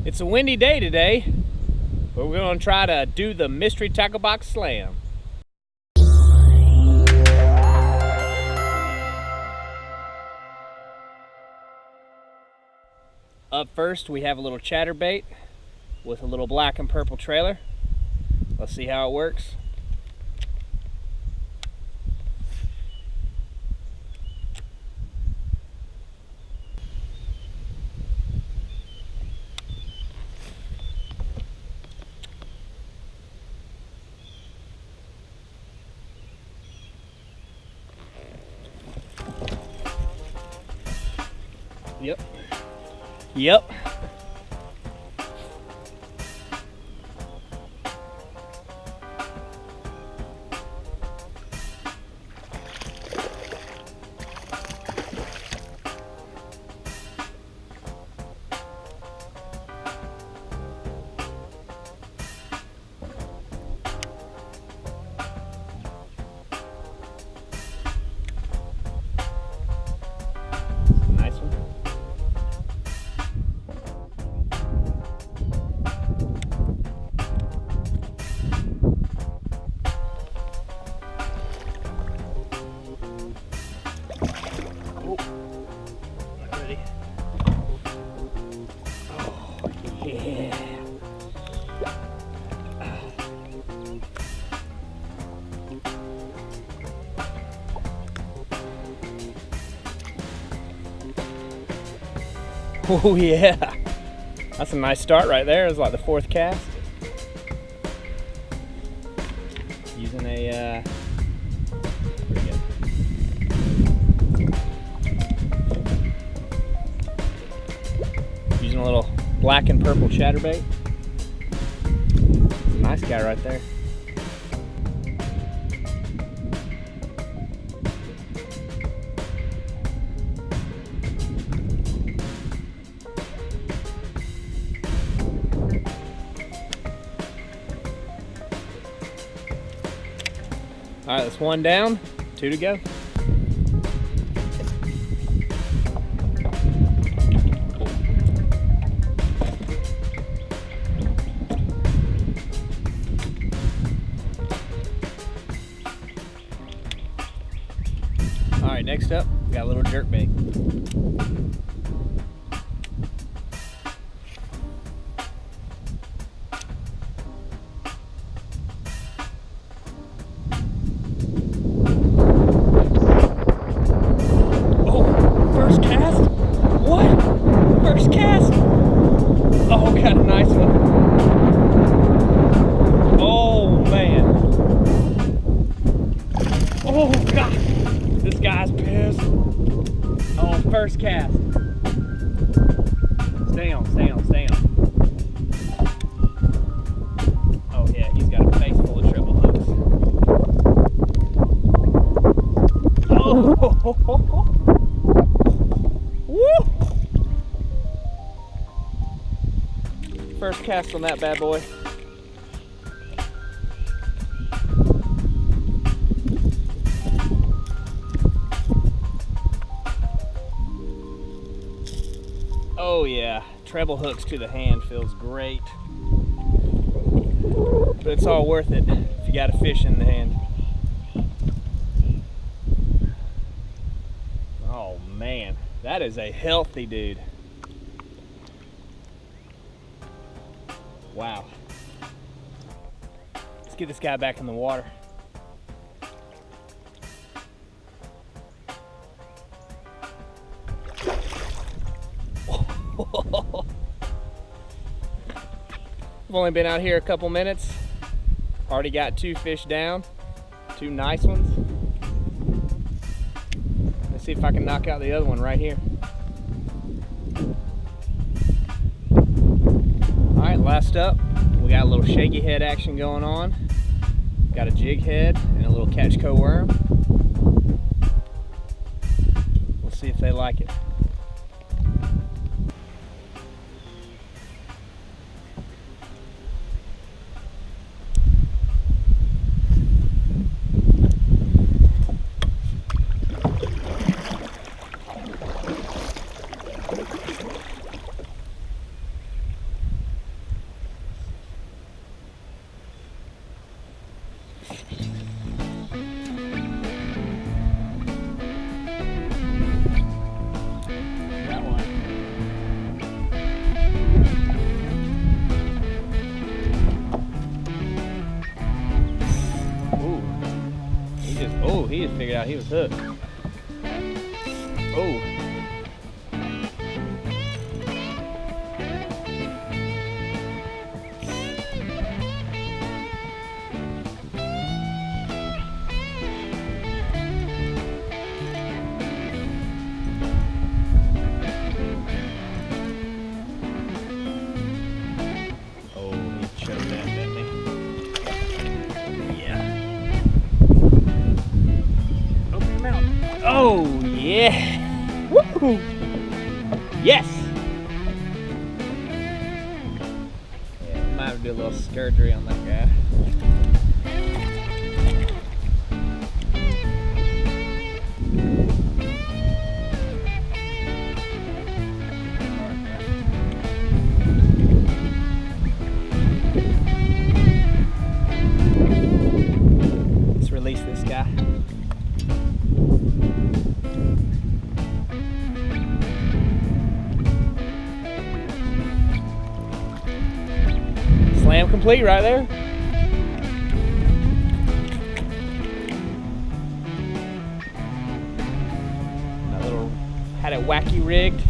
It's a windy day today, but we're going to try to do the mystery tackle box slam. Up first, we have a little chatterbait with a little black and purple trailer. Let's see how it works. Yep. Nice one. Oh yeah, that's a nice start right there. It's like the fourth cast. Using a pretty good. Using a little black and purple chatterbait. It's a nice guy right there. All right, that's one down, two to go. All right, next up, we got a little jerkbait. Oh, got a nice one. Oh, man. Oh, God. This guy's pissed. Oh, first cast. Stay on, stay on, stay on. Oh, yeah, he's got a face full of treble hooks. Oh, woo! First cast on that bad boy. Oh yeah, treble hooks to the hand feels great. But it's all worth it if you got a fish in the hand. Oh man, that is a healthy dude. Wow. Let's get this guy back in the water. I've only been out here a couple minutes. Already got two fish down, two nice ones. Let's see if I can knock out the other one right here. All right, last up, we got a little shaky head action going on. Got a jig head and a little Catchco worm. We'll see if they like it. out, he was hooked. Oh. Oh yeah! Woo! Yes! Yeah, might have to do a little surgery on that guy. Let's release this guy. Slam complete right there. That little, had it wacky rigged.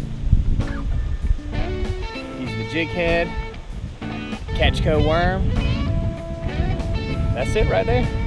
Use the jig head, Catchco worm. That's it right there.